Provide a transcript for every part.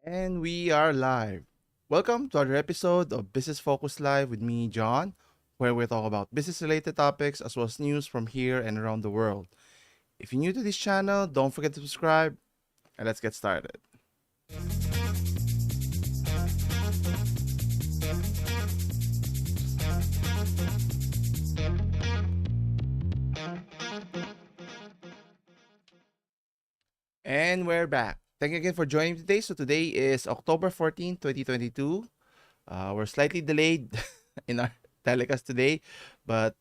And we are live. Welcome to another episode of Business Focus Live with me, John, where we talk about business related topics as well as news from here and around the world. If you're new to this channel, don't forget to subscribe and let's get started. And we're back. Thank you again for joining me today. So today is October 14, 2022. We're slightly delayed in our telecast today, but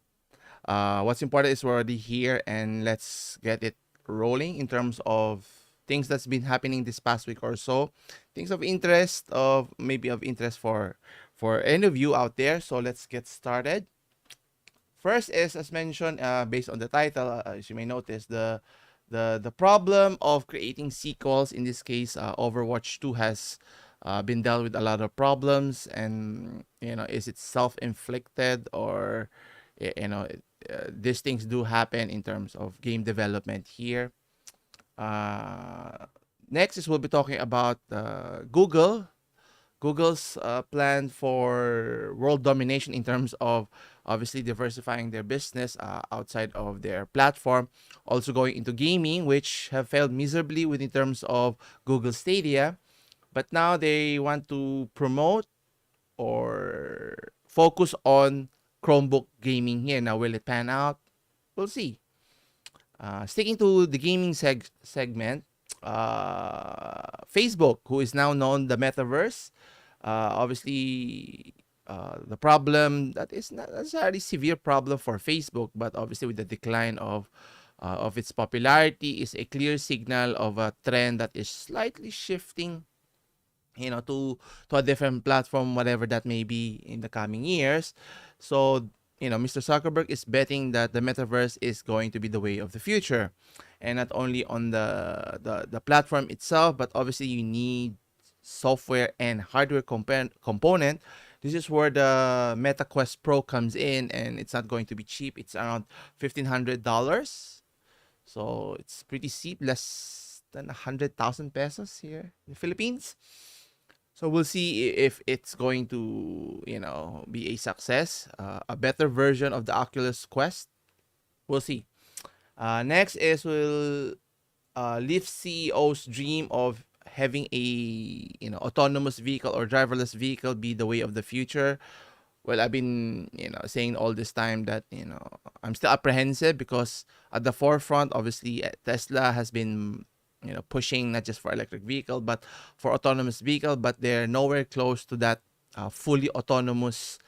what's important is we're already here and let's get it rolling in terms of things that's been happening this past week or so. Things of interest of maybe of interest for any of you out there. So let's get started. First is as mentioned, based on the title, as you may notice, the problem of creating sequels. In this case, Overwatch 2 has been dealt with a lot of problems, and is it self-inflicted or these things do happen in terms of game development here. Next is we'll be talking about Google's plan for world domination in terms of obviously diversifying their business outside of their platform, also going into gaming, which have failed miserably within terms of Google Stadia. But now they want to promote or focus on Chromebook gaming here. Now, will it pan out? We'll see. Sticking to the gaming segment, Facebook, who is now known the metaverse, obviously the problem that is not necessarily severe problem for Facebook, but obviously with the decline of its popularity is a clear signal of a trend that is slightly shifting, to a different platform, whatever that may be in the coming years. So, Mr. Zuckerberg is betting that the metaverse is going to be the way of the future, and not only on the platform itself, but obviously you need software and hardware component. This is where the Meta Quest Pro comes in, and it's not going to be cheap. It's around $1,500, so it's pretty steep, less than 100,000 pesos here in the Philippines. So we'll see if it's going to, be a success, a better version of the Oculus Quest. We'll see. Next is will Lyft CEO's dream of having a autonomous vehicle or driverless vehicle be the way of the future. Well, I've been saying all this time that I'm still apprehensive because at the forefront, obviously, Tesla has been pushing not just for electric vehicle but for autonomous vehicle, but they're nowhere close to that fully autonomous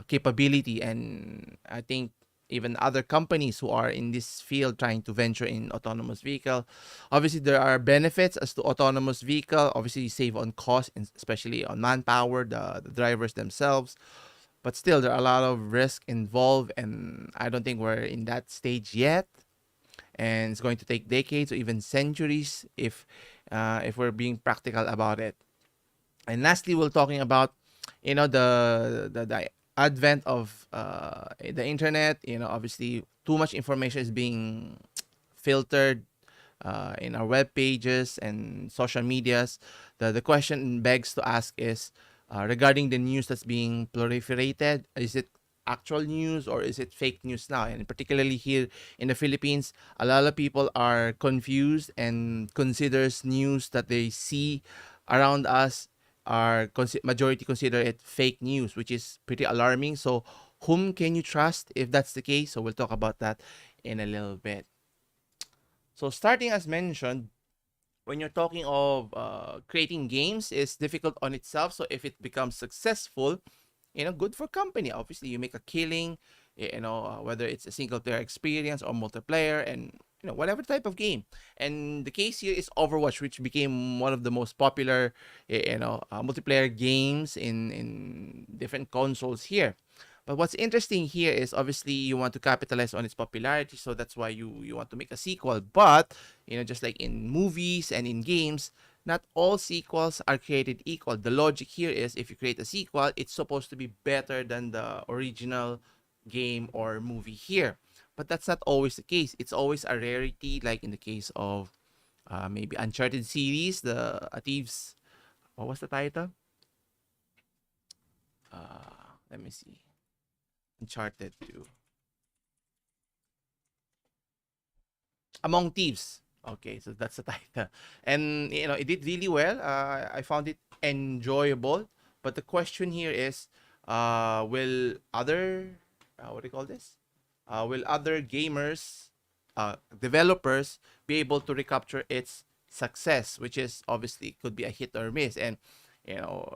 capability. And I think even other companies who are in this field trying to venture in autonomous vehicle, obviously there are benefits as to autonomous vehicle. Obviously you save on cost, especially on manpower, the drivers themselves, but still there are a lot of risk involved, and I don't think we're in that stage yet, and it's going to take decades or even centuries if we're being practical about it. And lastly, we're talking about the advent of the internet. Obviously, too much information is being filtered in our web pages and social medias. The question begs to ask is regarding the news that's being proliferated. Is it actual news or is it fake news now? And particularly here in the Philippines, a lot of people are confused and considers news that they see around us majority consider it fake news, which is pretty alarming. So whom can you trust if that's the case? So we'll talk about that in a little bit. So starting as mentioned, when you're talking of creating games, is difficult on itself. So if it becomes successful, good for company. Obviously, you make a killing, whether it's a single player experience or multiplayer, and whatever type of game. And the case here is Overwatch, which became one of the most popular, multiplayer games in different consoles here. But what's interesting here is obviously you want to capitalize on its popularity, so that's why you want to make a sequel. But just like in movies and in games, not all sequels are created equal. The logic here is if you create a sequel, it's supposed to be better than the original game or movie here. But that's not always the case. It's always a rarity, like in the case of maybe Uncharted series, the Thieves What was the title? Let me see. Uncharted 2. Among Thieves. Okay, so that's the title. And it did really well. I found it enjoyable. But the question here is, will other, what do you call this? Will other gamers, developers, be able to recapture its success, which is obviously could be a hit or miss. And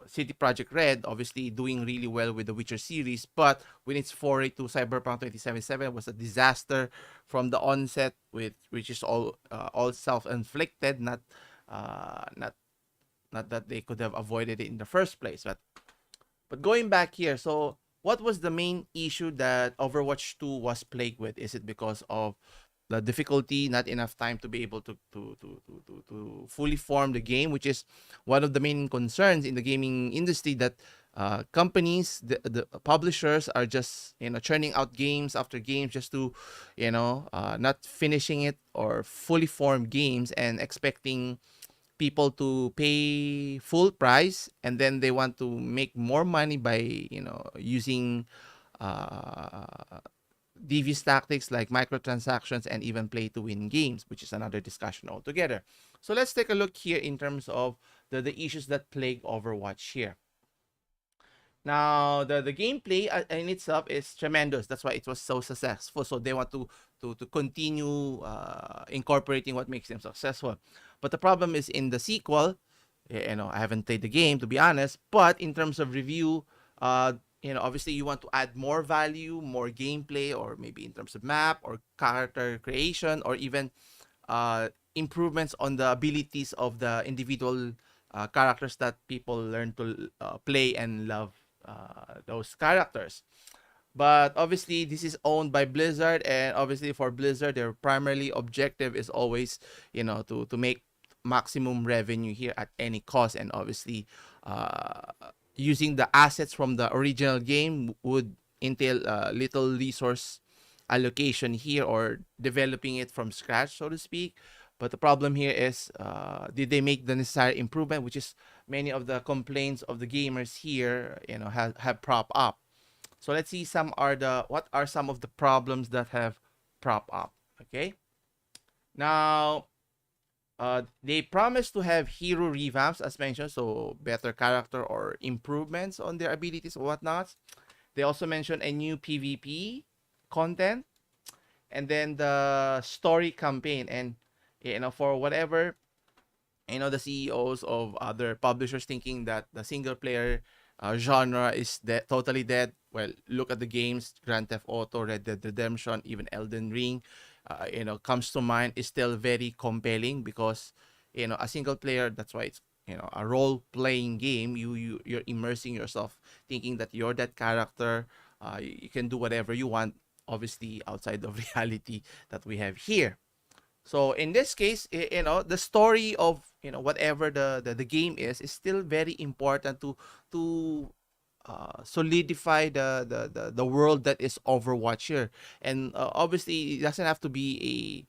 City Project Red obviously doing really well with the Witcher series, but when its foray to Cyberpunk 2077 was a disaster from the onset, with which is all self-inflicted, not not that they could have avoided it in the first place. But going back here, so what was the main issue that Overwatch 2 was plagued with? Is it because of the difficulty, not enough time to be able to fully form the game, which is one of the main concerns in the gaming industry, that companies, the publishers are just churning out games after games just to not finishing it or fully formed games and expecting people to pay full price, and then they want to make more money by using uh, devious tactics like microtransactions and even play to win games, which is another discussion altogether. So let's take a look here in terms of the issues that plague Overwatch here. Now, the gameplay in itself is tremendous. That's why it was so successful. So they want to continue incorporating what makes them successful. But the problem is in the sequel. I haven't played the game, to be honest. But in terms of review, obviously you want to add more value, more gameplay, or maybe in terms of map or character creation, or even improvements on the abilities of the individual characters that people learn to play and love those characters. But obviously, this is owned by Blizzard, and obviously for Blizzard, their primarily objective is always, to make maximum revenue here at any cost. And obviously, using the assets from the original game would entail little resource allocation here, or developing it from scratch, so to speak. But the problem here is, did they make the necessary improvement, which is many of the complaints of the gamers here, have prop up. So let's see what are some of the problems that have prop up. Okay. Now, they promise to have hero revamps, as mentioned, so better character or improvements on their abilities or whatnot. They also mentioned a new PvP content, and then the story campaign. And for whatever the CEOs of other publishers thinking that the single player genre is totally dead. Well, look at the games: Grand Theft Auto, Red Dead Redemption, even Elden Ring. Comes to mind, is still very compelling because a single player. That's why it's a role playing game. You're immersing yourself, thinking that you're that character. You can do whatever you want. Obviously, outside of reality that we have here. So in this case, the story of whatever the game is still very important to solidify the world that is Overwatch here. And obviously, it doesn't have to be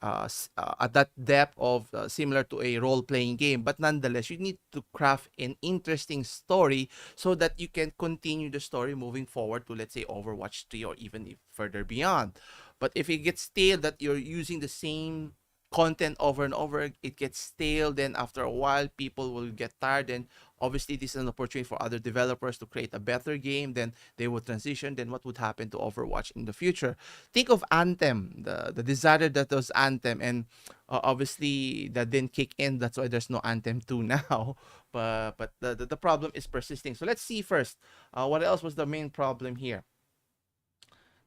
at that depth of similar to a role-playing game, but nonetheless you need to craft an interesting story so that you can continue the story moving forward to, let's say, Overwatch 3 or even further beyond. But if it gets stale, that you're using the same content over and over, it gets stale. Then after a while, people will get tired, and obviously this is an opportunity for other developers to create a better game. Then they will transition. Then what would happen to Overwatch in the future? Think of Anthem, the desire that was Anthem, and obviously that didn't kick in. That's why there's no Anthem 2 now. But the problem is persisting. So let's see first, what else was the main problem here.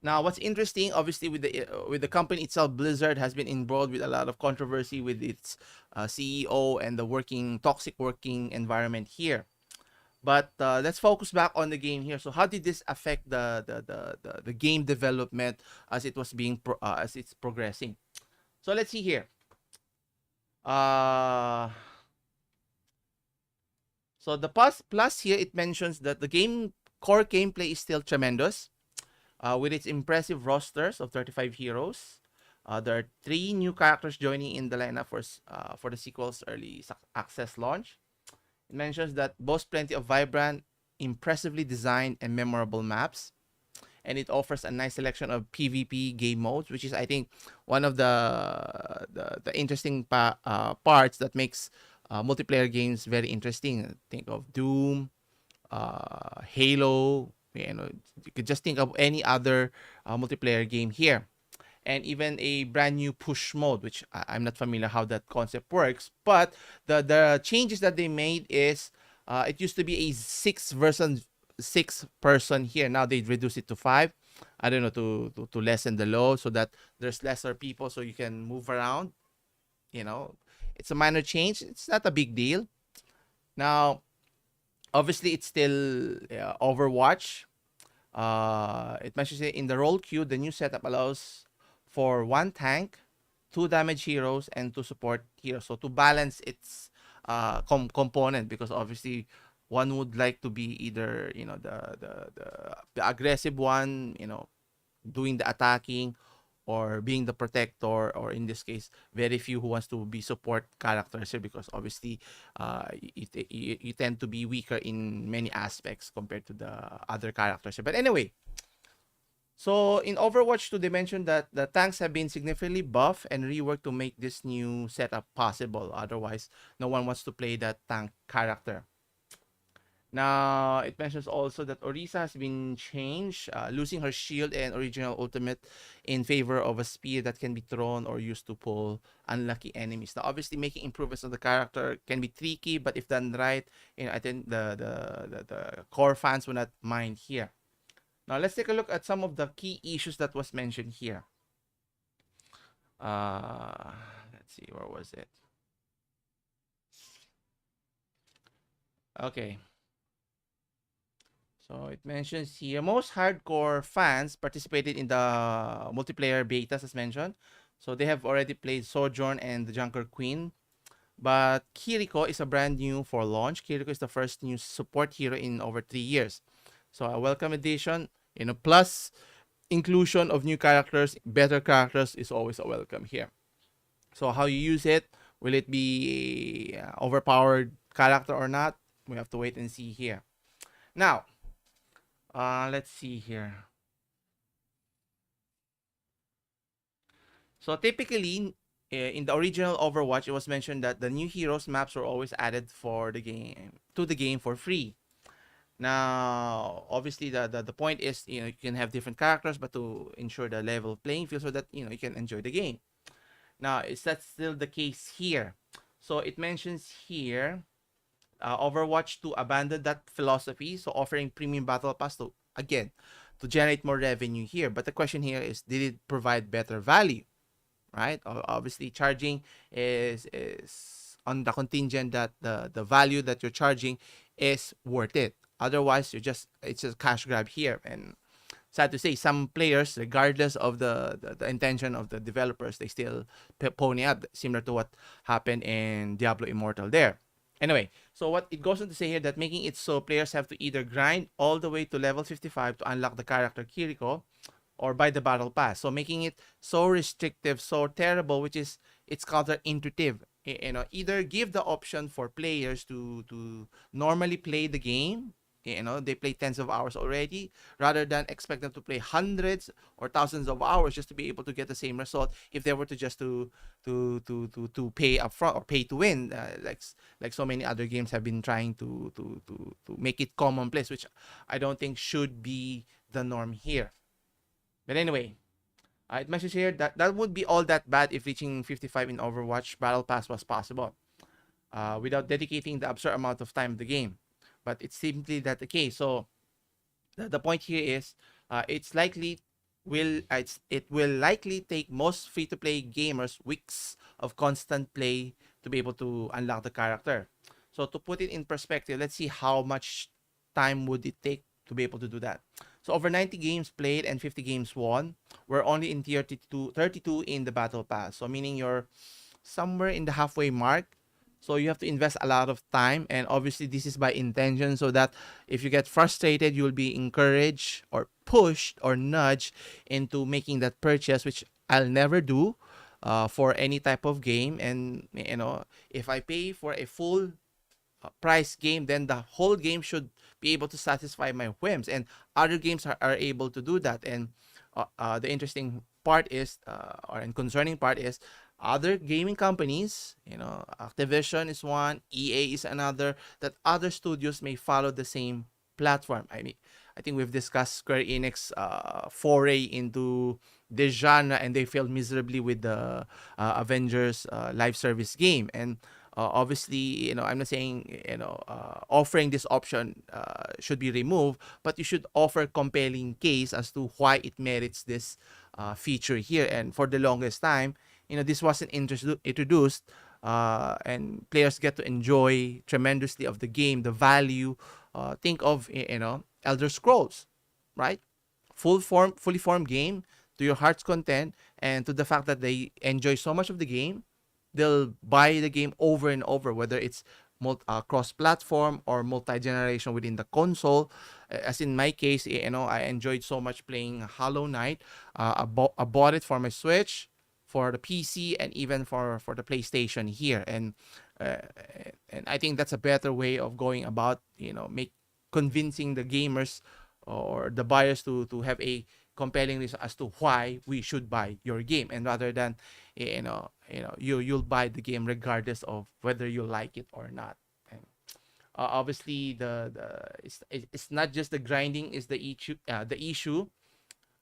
Now, what's interesting, obviously, with the company itself, Blizzard has been involved with a lot of controversy with its CEO and the toxic working environment here. But let's focus back on the game here. So, how did this affect the game development as it was as it's progressing? So, let's see here. Uh, so the plus here, it mentions that the core gameplay is still tremendous. With its impressive rosters of 35 heroes. There are 3 new characters joining in the lineup for the sequel's early access launch. It mentions that boasts plenty of vibrant, impressively designed, and memorable maps, and it offers a nice selection of PvP game modes, which is, I think, one of the interesting parts that makes multiplayer games very interesting. Think of Doom, Halo. You could just think of any other multiplayer game here, and even a brand new push mode, which I'm not familiar how that concept works. But the changes that they made is it used to be a six person here. Now they reduce it to five. I don't know, to lessen the load so that there's lesser people so you can move around. You know, it's a minor change. It's not a big deal. Now, obviously, it's still Overwatch. It mentions it in the role queue. The new setup allows for one tank, two damage heroes, and two support heroes. So to balance its component, because obviously one would like to be either the aggressive one, doing the attacking, or being the protector, or in this case, very few who wants to be support characters here, because obviously you tend to be weaker in many aspects compared to the other characters here. But anyway, so in Overwatch 2, they mentioned that the tanks have been significantly buffed and reworked to make this new setup possible. Otherwise, no one wants to play that tank character. Now, it mentions also that Orisa has been changed, losing her shield and original ultimate in favor of a spear that can be thrown or used to pull unlucky enemies. Now, obviously, making improvements on the character can be tricky, but if done right, I think the core fans will not mind here. Now, let's take a look at some of the key issues that was mentioned here. Uh, let's see, where was it? Okay. So it mentions here most hardcore fans participated in the multiplayer betas as mentioned. So they have already played Sojourn and the Junker Queen. But Kiriko is a brand new for launch. Kiriko is the first new support hero in over 3 years. So a welcome addition, plus inclusion of new characters, better characters is always a welcome here. So how you use it, will it be overpowered character or not? We have to wait and see here. Now, let's see here. So typically, in the original Overwatch, it was mentioned that the new heroes maps were always added for the game to the game for free. Now, obviously, the point is, you can have different characters, but to ensure the level playing field so that you can enjoy the game. Now, is that still the case here? So it mentions here, Overwatch to abandon that philosophy, so offering premium battle pass to generate more revenue here. But the question here is, did it provide better value? Right? Obviously, charging is on the contingent that the value that you're charging is worth it. Otherwise, it's just cash grab here. And sad to say, some players, regardless of the intention of the developers, they still pony up, similar to what happened in Diablo Immortal there. Anyway, so what it goes on to say here, that making it so players have to either grind all the way to level 55 to unlock the character Kiriko, or buy the battle pass. So making it so restrictive, so terrible, which is it's counterintuitive. Either give the option for players to normally play the game. They play tens of hours already, rather than expect them to play hundreds or thousands of hours just to be able to get the same result if they were to just to pay upfront or pay to win, like so many other games have been trying to make it commonplace, which I don't think should be the norm here. But anyway, it mentions here that that would be all that bad if reaching 55 in Overwatch Battle Pass was possible, without dedicating the absurd amount of time to the game. But it's simply that the case. So the point here is, it will likely take most free-to-play gamers weeks of constant play to be able to unlock the character. So to put it in perspective, let's see how much time would it take to be able to do that. So over 90 games played and 50 games won. We're only in tier 32 in the battle pass. So meaning you're somewhere in the halfway mark. So you have to invest a lot of time, and obviously this is by intention, so that if you get frustrated, you'll be encouraged or pushed or nudged into making that purchase, which I'll never do for any type of game. And if I pay for a full price game, then the whole game should be able to satisfy my whims. And other games are able to do that. And the interesting part is, or and concerning part is, other gaming companies, Activision is one, EA is another, that other studios may follow the same platform. I mean, I think we've discussed Square Enix foray into this genre, and they failed miserably with the Avengers live service game. And obviously, I'm not saying, offering this option should be removed, but you should offer compelling case as to why it merits this feature here. And for the longest time, this wasn't introduced, and players get to enjoy tremendously of the game, the value. Think of, Elder Scrolls, right? Fully formed game to your heart's content, and to the fact that they enjoy so much of the game, they'll buy the game over and over, whether it's cross-platform or multi-generation within the console. As in my case, I enjoyed so much playing Hollow Knight. I bought it for my Switch, for the PC, and even for the PlayStation here. Uh, and I think that's a better way of going about, make convincing the gamers or the buyers to have a compelling reason as to why we should buy your game, and rather than, you'll buy the game regardless of whether you like it or not. And obviously, it's not just the grinding is the issue.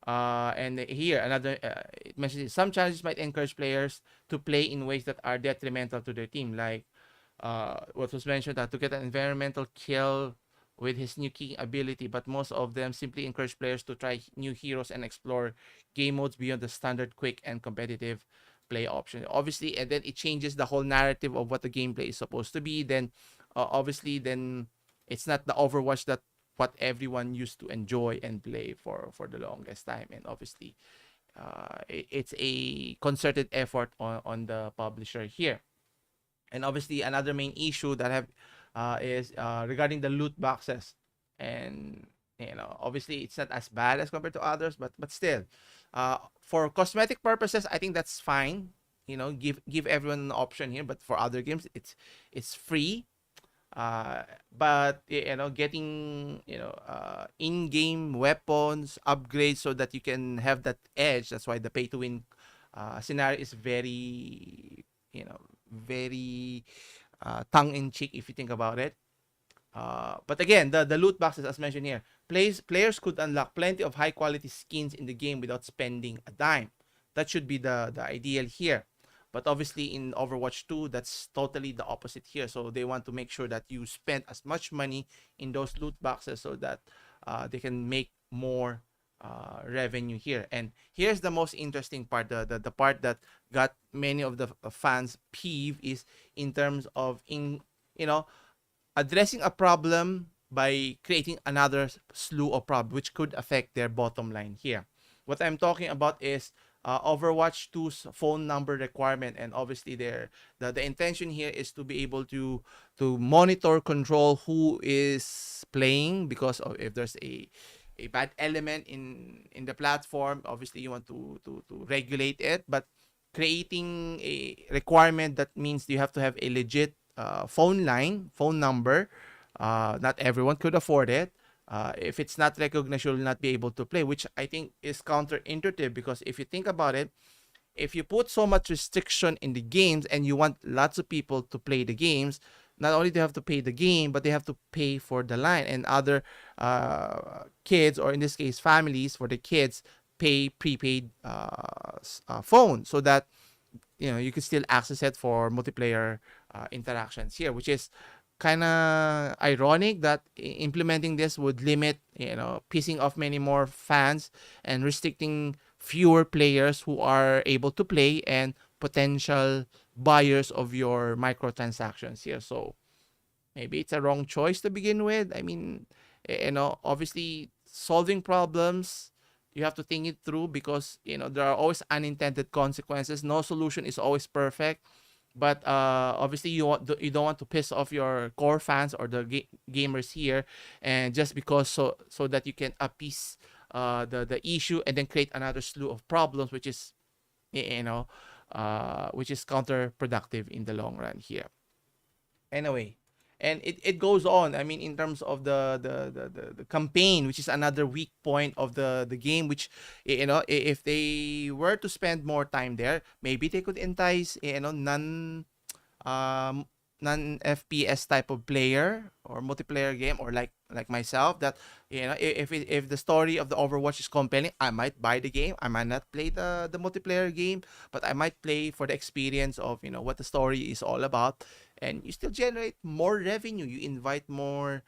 And here another, it mentions some challenges might encourage players to play in ways that are detrimental to their team, like what was mentioned, that to get an environmental kill with his new key ability, but most of them simply encourage players to try new heroes and explore game modes beyond the standard quick and competitive play option. Obviously, and then it changes the whole narrative of what the gameplay is supposed to be. Then, obviously, then it's not the Overwatch that what everyone used to enjoy and play for the longest time. And obviously, it's a concerted effort on the publisher here. And obviously, another main issue that have is regarding the loot boxes. And obviously, it's not as bad as compared to others, but still, for cosmetic purposes, I think that's fine. Give everyone an option here. But for other games, it's free. But getting in-game weapons upgrades so that you can have that edge. That's why the pay to win scenario is very, very tongue in cheek if you think about it. But again, the loot boxes, as mentioned here, players could unlock plenty of high quality skins in the game without spending a dime. That should be the ideal here. But obviously in Overwatch 2, that's totally the opposite here. So they want to make sure that you spend as much money in those loot boxes so that they can make more revenue here. And here's the most interesting part, the part that got many of the fans peeve, is in terms of addressing a problem by creating another slew of problems which could affect their bottom line here. What I'm talking about is Overwatch 2's phone number requirement. And obviously the intention here is to be able to monitor, control who is playing, because of if there's a bad element in the platform, obviously you want to regulate it. But creating a requirement that means you have to have a legit phone number. Not everyone could afford it. If it's not recognized, you'll not be able to play, which I think is counterintuitive, because if you think about it, if you put so much restriction in the games and you want lots of people to play the games, not only do they have to pay the game, but they have to pay for the line. And other kids, or in this case families, for the kids, pay prepaid phone, so that you can still access it for multiplayer interactions here, which is kind of ironic that implementing this would limit, pissing off many more fans and restricting fewer players who are able to play and potential buyers of your microtransactions here. So maybe it's a wrong choice to begin with. I mean, obviously solving problems, you have to think it through, because there are always unintended consequences. No solution is always perfect. But obviously you don't want to piss off your core fans or the gamers here, and just because so that you can appease the issue and then create another slew of problems, which is which is counterproductive in the long run here. Anyway, and it goes on. I mean, in terms of the campaign, which is another weak point of the game, which, if they were to spend more time there, maybe they could entice, um, non FPS type of player or multiplayer game, or like myself, that, if the story of the Overwatch is compelling, I might buy the game. I might not play the multiplayer game, but I might play for the experience of, what the story is all about, and you still generate more revenue. You invite more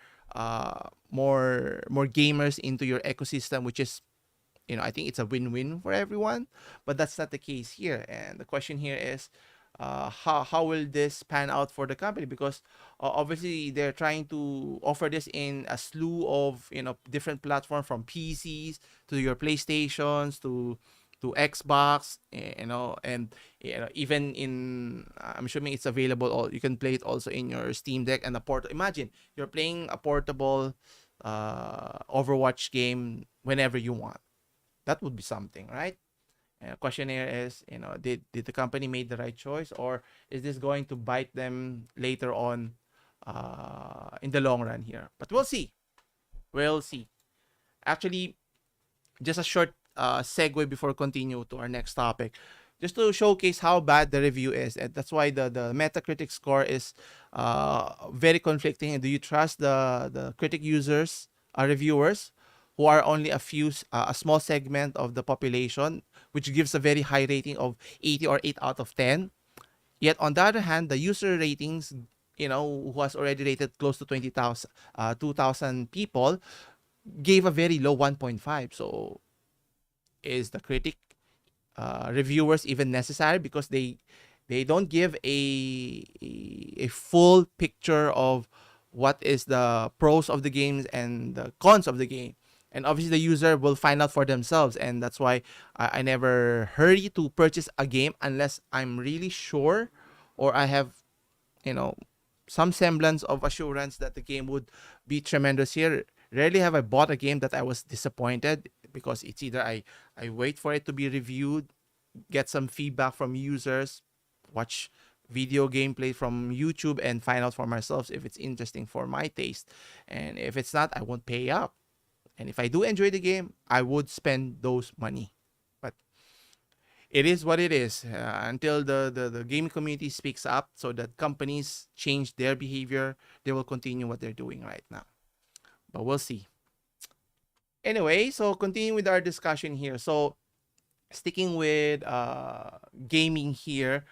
gamers into your ecosystem, which is, I think it's a win-win for everyone. But that's not the case here. And the question here is, how will this pan out for the company? Because obviously they're trying to offer this in a slew of, different platforms, from PCs to your PlayStations to Xbox, and, even in, I'm assuming it's available, or you can play it also in your Steam Deck and a port. Imagine you're playing a portable Overwatch game whenever you want. That would be something, right? And the question here is, did the company made the right choice, or is this going to bite them later on, in the long run here? But we'll see. We'll see. Actually, just a short segue before continue to our next topic, just to showcase how bad the review is, and that's why the Metacritic score is very conflicting. Do you trust the critic users, reviewers, who are only a small segment of the population, which gives a very high rating of 80 or 8 out of 10? Yet on the other hand, the user ratings, who has already rated close to 2,000 people, gave a very low 1.5. So is the critic, reviewers even necessary? Because they don't give a full picture of what is the pros of the games and the cons of the game. And obviously the user will find out for themselves, and that's why I never hurry to purchase a game unless I'm really sure, or I have, you know some semblance of assurance that the game would be tremendous here. Rarely have I bought a game that I was disappointed, because it's either I wait for it to be reviewed, get some feedback from users, watch video gameplay from YouTube, and find out for myself if it's interesting for my taste. And if it's not, I won't pay up. And if I do enjoy the game, I would spend those money. But it is what it is, until the gaming community speaks up so that companies change their behavior. They will continue what they're doing right now. But we'll see. Anyway, so continuing with our discussion here. So sticking with gaming here,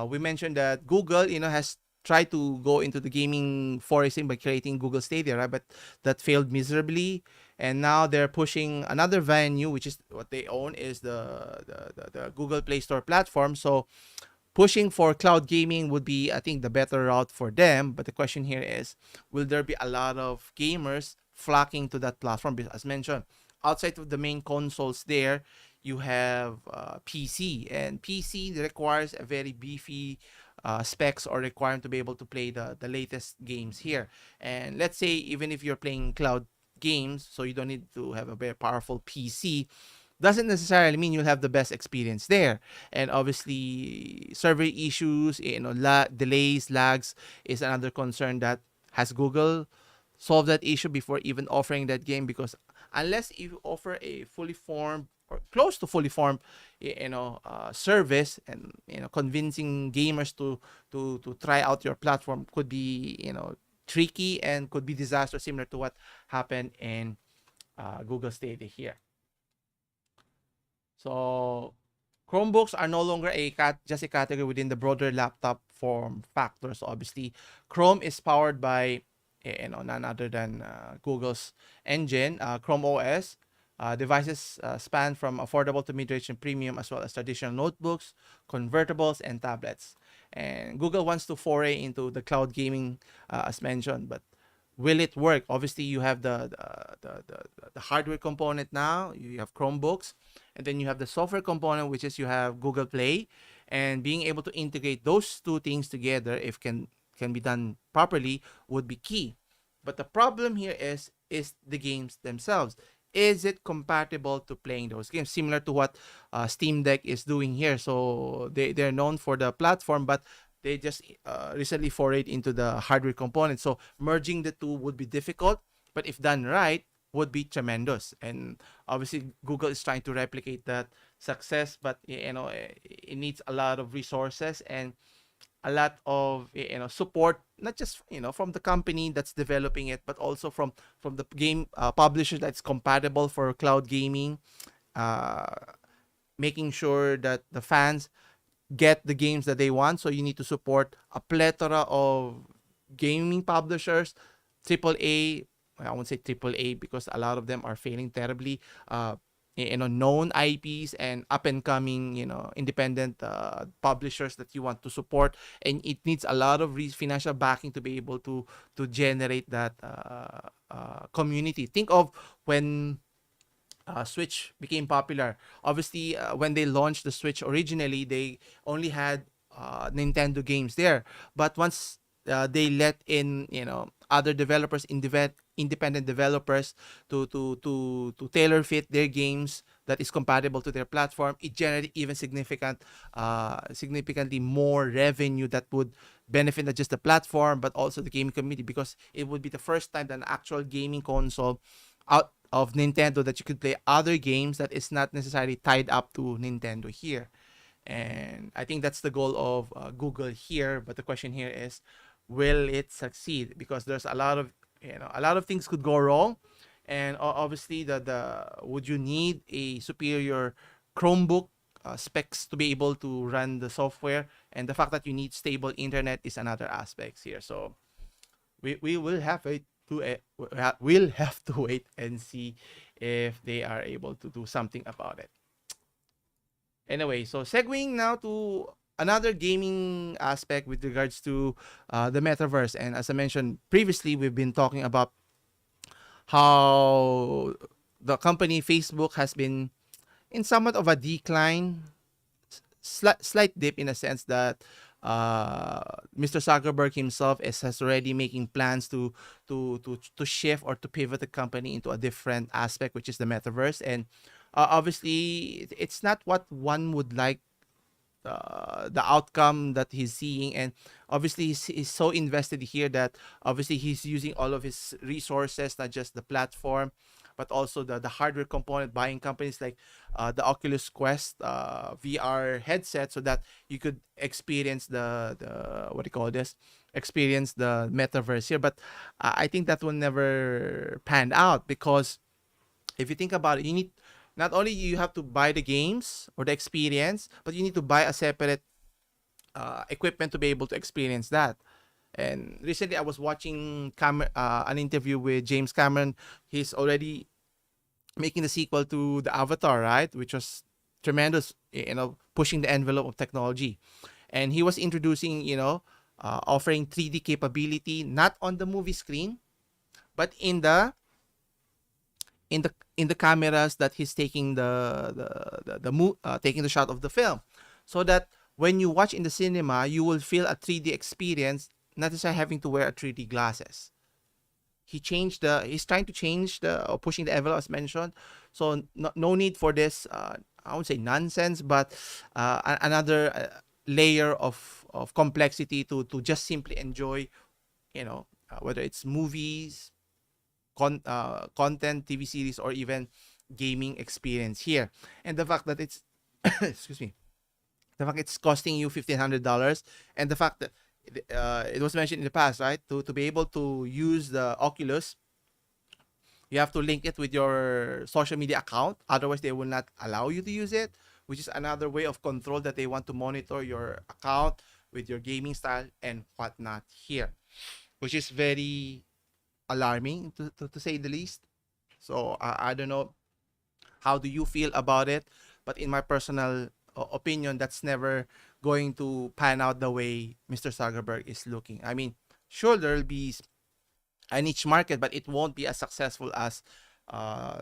we mentioned that Google, has tried to go into the gaming forest by creating Google Stadia, right? But that failed miserably, and now they're pushing another venue, which is what they own, is the Google Play Store platform. So pushing for cloud gaming would be, I think, the better route for them. But the question here is, will there be a lot of gamers flocking to that platform? Because as mentioned, outside of the main consoles there, you have PC, and PC requires a very beefy specs or requirement to be able to play the latest games here. And let's say even if you're playing cloud games, so you don't need to have a very powerful PC, doesn't necessarily mean you'll have the best experience there. And obviously, server issues, delays, lags is another concern. That has Google solved that issue before even offering that game? Because unless you offer a fully formed or close to fully formed, service, and convincing gamers to try out your platform could be tricky, and could be disaster, similar to what happened in Google Stadia here. So Chromebooks are no longer just a category within the broader laptop form factors. So obviously, Chrome is powered by none other than Google's engine, Chrome OS. Devices span from affordable to mid-range and premium, as well as traditional notebooks, convertibles, and tablets. And Google wants to foray into the cloud gaming, as mentioned, but will it work? Obviously, you have the hardware component now. You have Chromebooks, and then you have the software component, which is you have Google Play, and being able to integrate those two things together, if can be done properly, would be key. But the problem here is the games themselves. Is it compatible to playing those games? Similar to what Steam Deck is doing here. So they're known for the platform, but they just recently forayed into the hardware component. So merging the two would be difficult, but if done right, would be tremendous. And obviously, Google is trying to replicate that success, but it needs a lot of resources and a lot of support, not just from the company that's developing it, but also from the game publisher that's compatible for cloud gaming, uh, making sure that the fans get the games that they want. So you need to support a plethora of gaming publishers, triple A. I won't say triple A because a lot of them are failing terribly. Known IPs and up and coming, independent publishers that you want to support, and it needs a lot of financial backing to be able to generate that community. Think of when Switch became popular. Obviously, when they launched the Switch originally, they only had Nintendo games there. But once they let in, other developers, independent developers to tailor fit their games that is compatible to their platform, it generated even significantly more revenue that would benefit not just the platform but also the gaming community, because it would be the first time that an actual gaming console out of Nintendo that you could play other games that is not necessarily tied up to Nintendo here. And I think that's the goal of Google here. But the question here is, will it succeed? Because there's a lot of things could go wrong, and obviously the would you need a superior Chromebook specs to be able to run the software, and the fact that you need stable internet is another aspect here. So we will have we'll have to wait and see if they are able to do something about it. Anyway, so segueing now to another gaming aspect with regards to the metaverse. And as I mentioned previously, we've been talking about how the company Facebook has been in somewhat of a decline, slight dip in a sense that Mr. Zuckerberg himself has already making plans to shift or to pivot the company into a different aspect, which is the metaverse. And obviously, it's not what one would like, the outcome that he's seeing. And obviously he's so invested here that obviously he's using all of his resources, not just the platform but also the hardware component, buying companies like the Oculus Quest VR headset, so that you could experience the what do you call this, experience the metaverse here. But I think that will never pan out, because if you think about it, you need, not only you have to buy the games or the experience, but you need to buy a separate equipment to be able to experience that. And recently, I was watching an interview with James Cameron. He's already making the sequel to the Avatar, right? Which was tremendous, pushing the envelope of technology. And he was introducing, offering 3D capability, not on the movie screen, but in the cameras that he's taking taking the shot of the film, so that when you watch in the cinema, you will feel a 3D experience, not necessarily having to wear a 3D glasses. He's trying to change or pushing the envelope as mentioned. So no need for this, I won't say nonsense, but another layer of complexity to just simply enjoy, whether it's movies, content, TV series, or even gaming experience here. And the fact that it's excuse me, the fact it's costing you $1,500, and the fact that it was mentioned in the past, right? To be able to use the Oculus, you have to link it with your social media account. Otherwise, they will not allow you to use it, which is another way of control that they want to monitor your account with your gaming style and whatnot here, which is very alarming to say the least. So I don't know, how do you feel about it? But in my personal opinion, that's never going to pan out the way Mr. Zuckerberg is looking. I mean, sure, there will be a niche market, but it won't be as successful as uh,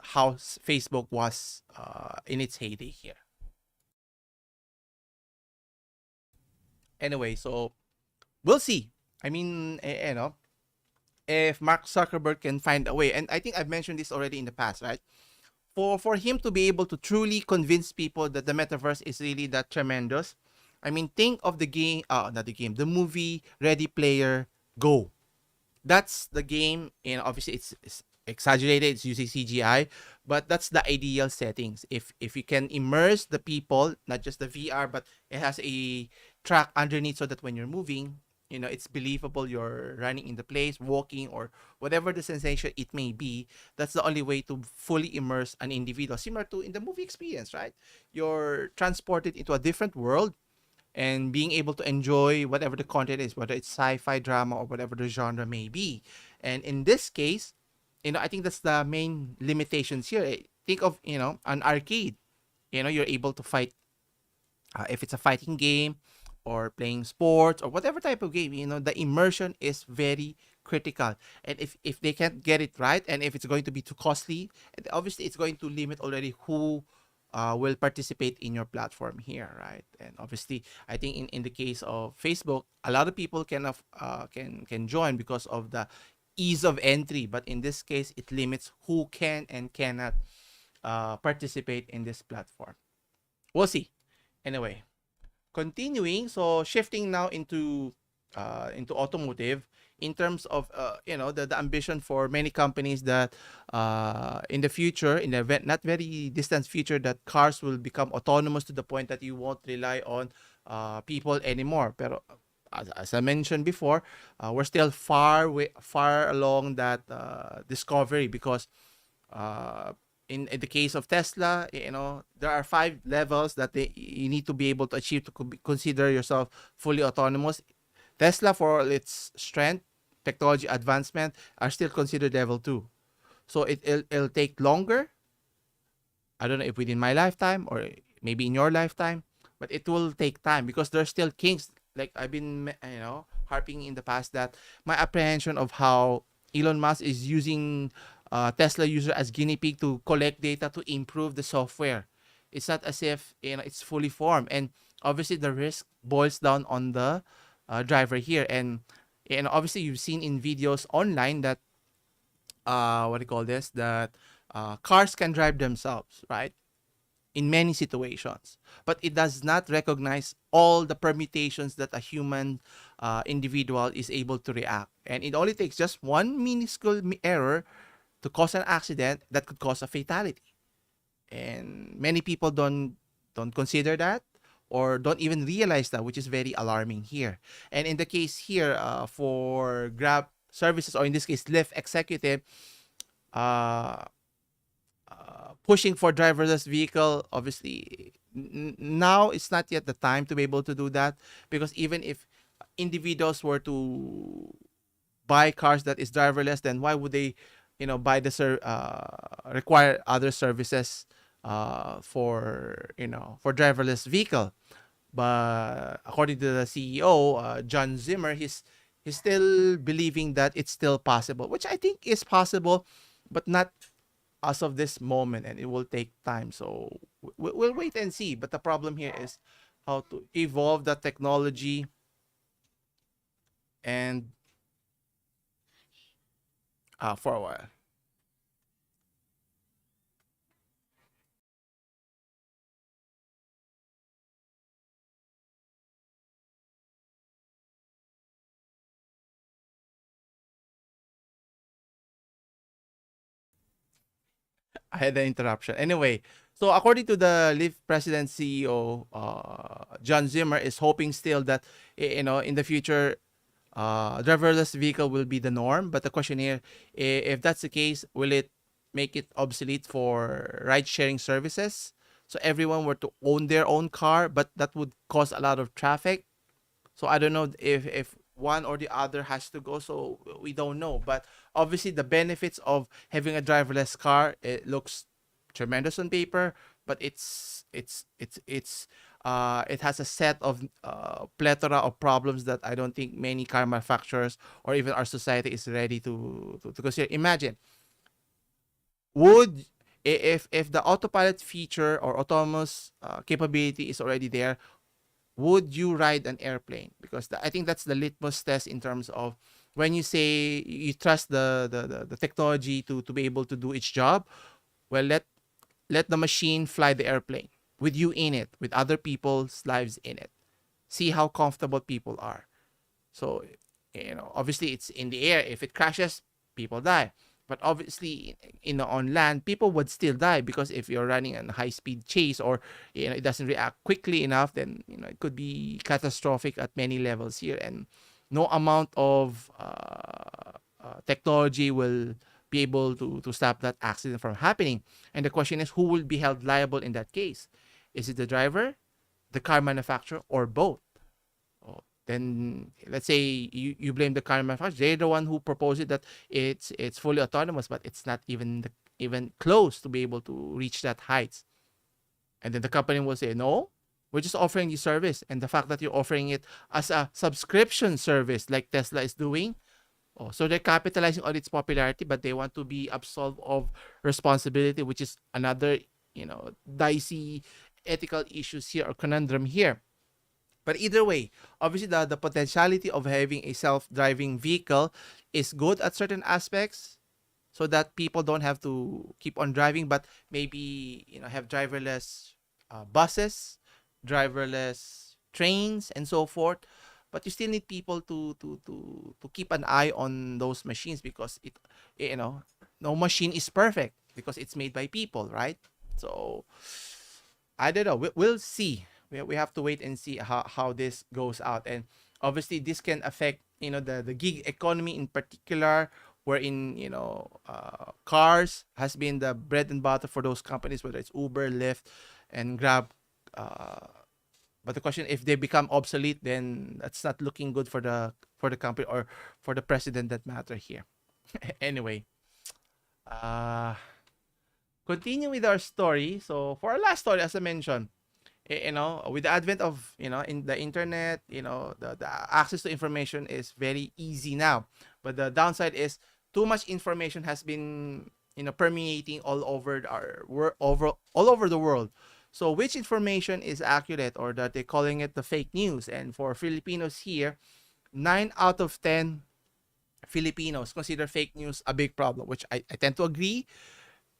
how Facebook was in its heyday here. Anyway, so we'll see. I mean, if Mark Zuckerberg can find a way, and I think I've mentioned this already in the past, right? For him to be able to truly convince people that the metaverse is really that tremendous, I mean, think of the game, not the game, the movie Ready Player Go. That's the game, and obviously it's exaggerated, it's using CGI, but that's the ideal settings. If you can immerse the people, not just the VR, but it has a track underneath so that when you're moving, it's believable you're running in the place, walking, or whatever the sensation it may be. That's the only way to fully immerse an individual, similar to in the movie experience, right? You're transported into a different world and being able to enjoy whatever the content is, whether it's sci-fi, drama, or whatever the genre may be. And in this case, I think that's the main limitations here. Think of, an arcade. You're able to fight, if it's a fighting game or playing sports or whatever type of game, the immersion is very critical. And if they can't get it right, and if it's going to be too costly, and obviously it's going to limit already who will participate in your platform here, right? And obviously, I think in the case of Facebook, a lot of people can join because of the ease of entry. But in this case, it limits who can and cannot participate in this platform. We'll see. Anyway, continuing, so shifting now into automotive, in terms of the ambition for many companies that in the future, in the not very distant future, that cars will become autonomous to the point that you won't rely on people anymore. Pero as I mentioned before, we're still far along that discovery, because uh, in the case of Tesla, there are 5 levels that you need to be able to achieve to consider yourself fully autonomous. Tesla, for all its strength, technology advancement, are still considered level 2. So it'll take longer. I don't know if within my lifetime or maybe in your lifetime, but it will take time because there's still kinks. Like I've been, harping in the past, that my apprehension of how Elon Musk is using Tesla user as guinea pig to collect data to improve the software. It's not as if it's fully formed, and obviously the risk boils down on the driver here. And obviously you've seen in videos online that what do you call this, that cars can drive themselves, right, in many situations, but it does not recognize all the permutations that a human individual is able to react, and it only takes just one minuscule error to cause an accident that could cause a fatality. And many people don't consider that, or don't even realize that, which is very alarming here. And in the case here, for Grab services, or in this case Lyft executive, uh, pushing for driverless vehicle, obviously now it's not yet the time to be able to do that, because even if individuals were to buy cars that is driverless, then why would they, buy require other services for driverless vehicle? But according to the CEO, John Zimmer, he's still believing that it's still possible, which I think is possible, but not as of this moment, and it will take time. So we'll wait and see. But the problem here is how to evolve the technology, and for a while. I had an interruption. Anyway, so according to the Lyft president CEO, John Zimmer is hoping still that in the future, driverless vehicle will be the norm. But the question here, if that's the case, will it make it obsolete for ride sharing services? So everyone were to own their own car, but that would cause a lot of traffic. So I don't know if one or the other has to go. So we don't know. But obviously, the benefits of having a driverless car, it looks tremendous on paper, but it has a set of plethora of problems that I don't think many car manufacturers or even our society is ready to consider. Imagine, would if the autopilot feature or autonomous capability is already there, would you ride an airplane? Because I think that's the litmus test in terms of when you say you trust the technology to be able to do its job. Well, let the machine fly the airplane with you in it, with other people's lives in it. see how comfortable people are. So, obviously it's in the air. If it crashes, people die. But obviously, on land, people would still die because if you're running a high speed chase, or it doesn't react quickly enough, then it could be catastrophic at many levels here, and no amount of technology will be able to stop that accident from happening. And the question is, who will be held liable in that case? Is it the driver, the car manufacturer, or both? Oh, then let's say you blame the car manufacturer. They're the one who proposed it, that it's fully autonomous, but it's not even close to be able to reach that heights. And then the company will say, no, we're just offering you service. And the fact that you're offering it as a subscription service like Tesla is doing, oh, so they're capitalizing on its popularity, but they want to be absolved of responsibility, which is another, dicey ethical issues here, or conundrum here. But either way, obviously the potentiality of having a self-driving vehicle is good at certain aspects, so that people don't have to keep on driving, but maybe have driverless buses, driverless trains, and so forth. But you still need people to keep an eye on those machines, because no machine is perfect because it's made by people, right? So I don't know. We'll see. We have to wait and see how this goes out. And obviously, this can affect the gig economy in particular, wherein cars has been the bread and butter for those companies, whether it's Uber, Lyft, and Grab. Uh, but the question, if they become obsolete, then that's not looking good for the company, or for the president that matter here. Anyway, uh, continue with our story. So for our last story, as I mentioned, with the advent of in the internet, the access to information is very easy now. But the downside is, too much information has been permeating all over all over the world. So which information is accurate, or that they're calling it the fake news? And for Filipinos here, 9 out of 10 Filipinos consider fake news a big problem, which I tend to agree.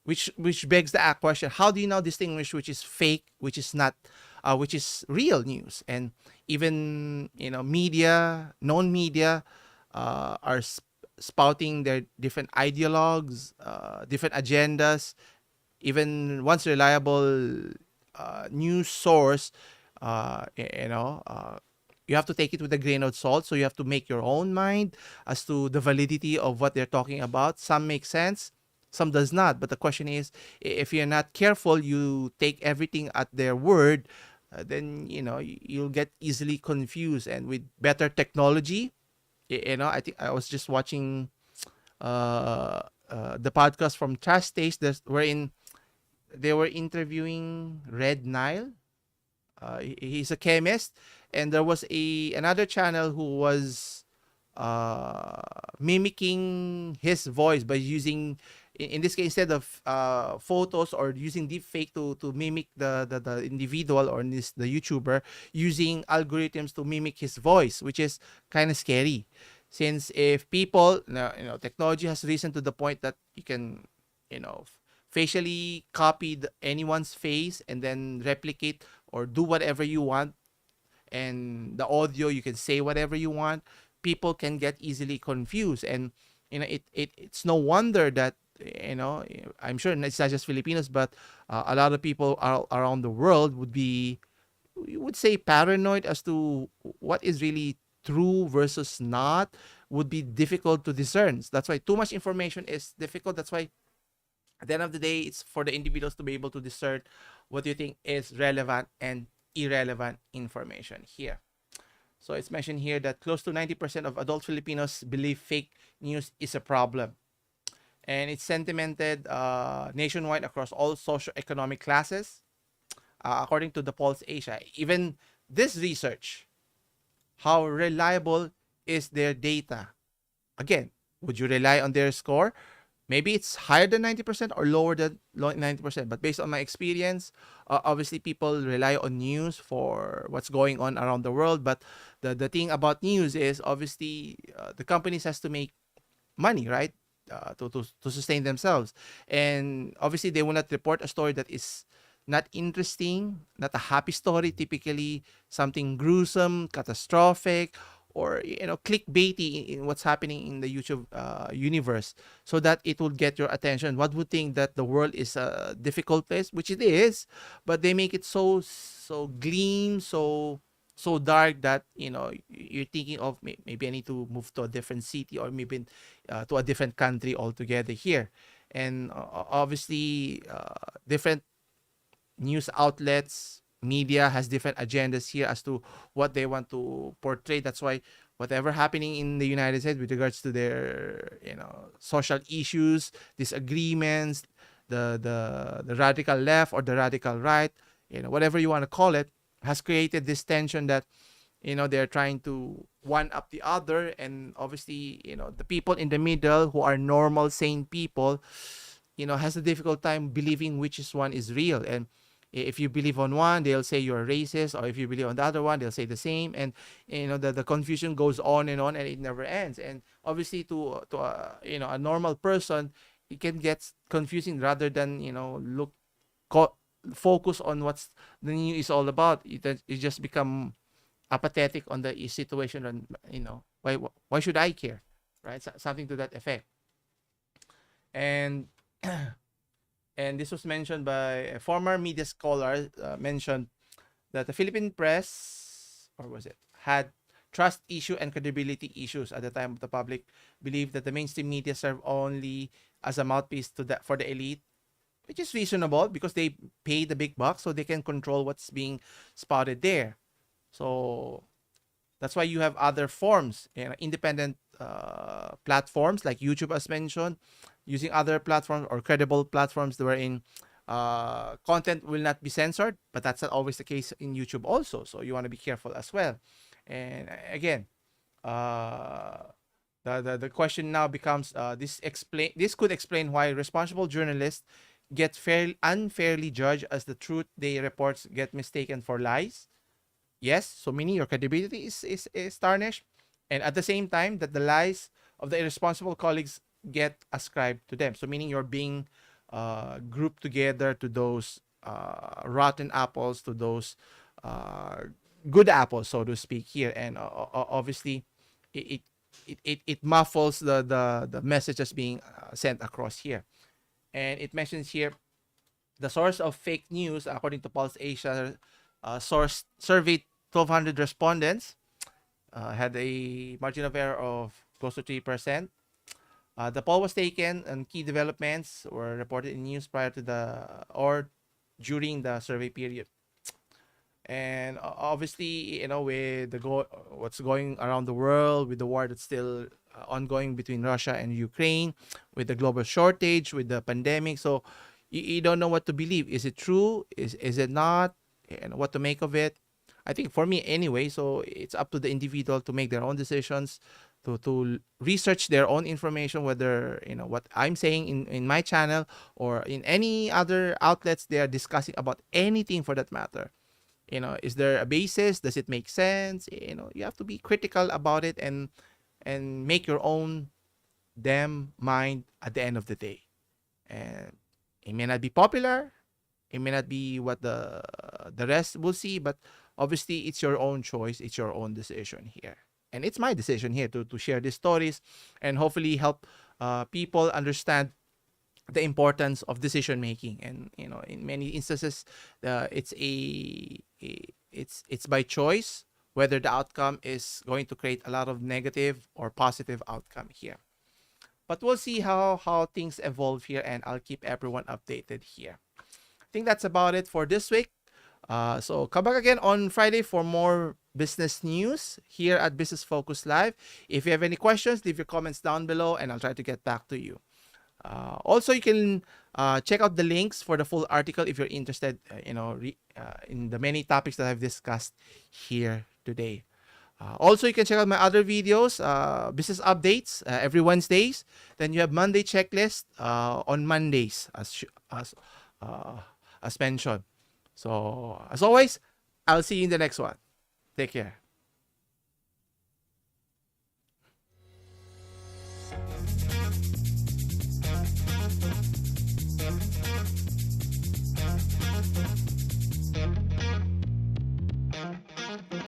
Which begs the question: how do you now distinguish which is fake, which is not, which is real news? And even media, known media, are spouting their different ideologues, different agendas. Even once reliable news source, you have to take it with a grain of salt. So you have to make your own mind as to the validity of what they're talking about. Some make sense, some does not. But the question is, if you're not careful, you take everything at their word, then you'll get easily confused. And with better technology, I think I was just watching the podcast from Trash Taste, wherein they were interviewing Red Nile. He's a chemist, and there was another channel who was mimicking his voice by using, in this case, instead of photos, or using deep fake to mimic the individual, or the YouTuber, using algorithms to mimic his voice, which is kind of scary. Since if people, technology has risen to the point that you can, facially copy anyone's face and then replicate or do whatever you want, and the audio, you can say whatever you want, people can get easily confused. And it's no wonder that, I'm sure it's not just Filipinos, but a lot of people around the world would say paranoid as to what is really true versus not, would be difficult to discern. That's why too much information is difficult. That's why at the end of the day, it's for the individuals to be able to discern what you think is relevant and irrelevant information here. So it's mentioned here that close to 90% of adult Filipinos believe fake news is a problem. And it's sentimented nationwide across all socioeconomic classes, according to the Pulse Asia. Even this research, how reliable is their data? Again, would you rely on their score? Maybe it's higher than 90% or lower than 90%. But based on my experience, obviously people rely on news for what's going on around the world. But the thing about news is, obviously, the companies has to make money, right? To sustain themselves. And obviously they will not report a story that is not interesting, not a happy story, typically something gruesome, catastrophic, or clickbaity in what's happening in the YouTube universe, so that it will get your attention. One would think that the world is a difficult place, which it is, but they make it so gleam, so dark that you're thinking of, maybe I need to move to a different city, or maybe to a different country altogether here. And obviously, different news outlets, media has different agendas here as to what they want to portray. That's why whatever happening in the United States with regards to their social issues, disagreements, the radical left or the radical right, whatever you want to call it, has created this tension that they're trying to one up the other. And obviously, the people in the middle, who are normal sane people, has a difficult time believing which is one is real. And if you believe on one, they'll say you're racist, or if you believe on the other one, they'll say the same. And the confusion goes on, and it never ends. And obviously, to a normal person, it can get confusing, rather than co- focus on what's the news is all about. It just become apathetic on the situation. And why should I care, right? Something to that effect. And and this was mentioned by a former media scholar, mentioned that the Philippine press, or was it, had trust issue and credibility issues at the time. Of the public believed that the mainstream media served only as a mouthpiece for the elite, which is reasonable because they pay the big bucks, so they can control what's being spouted there. So that's why you have other forms, independent platforms like YouTube, as mentioned, using other platforms or credible platforms wherein content will not be censored. But that's not always the case in YouTube also. So you want to be careful as well. And again, the question now becomes, this could explain why responsible journalists get unfairly judged, as the truth they report get mistaken for lies. Yes, so meaning your credibility is tarnished, and at the same time that the lies of the irresponsible colleagues get ascribed to them. So meaning you're being grouped together to those rotten apples, to those good apples, so to speak here. And obviously, it, it muffles the messages being sent across here. And it mentions here the source of fake news, according to Pulse Asia, source surveyed 1,200 respondents, had a margin of error of close to 3%. The poll was taken, and key developments were reported in news prior to or during the survey period. And obviously, with what's going around the world, with the war that's still ongoing between Russia and Ukraine, with the global shortage, with the pandemic, so you don't know what to believe. Is it true? Is it not? And what to make of it? I think for me anyway. So it's up to the individual to make their own decisions, to research their own information, whether what I'm saying in my channel or in any other outlets they are discussing about anything for that matter. Is there a basis? Does it make sense? You have to be critical about it, and make your own damn mind at the end of the day. And it may not be popular, it may not be what the rest will see, but obviously it's your own choice, it's your own decision here. And it's my decision here to share these stories, and hopefully help people understand the importance of decision making. And in many instances, it's by choice whether the outcome is going to create a lot of negative or positive outcome here. But we'll see how things evolve here, and I'll keep everyone updated here. I think that's about it for this week. So come back again on Friday for more business news here at Business Focus Live. If you have any questions, leave your comments down below, and I'll try to get back to you. Also, you can check out the links for the full article if you're interested, in the many topics that I've discussed here today. Also, you can check out my other videos, business updates every Wednesdays. Then you have Monday checklist on Mondays, as mentioned. So, as always, I'll see you in the next one. Take care.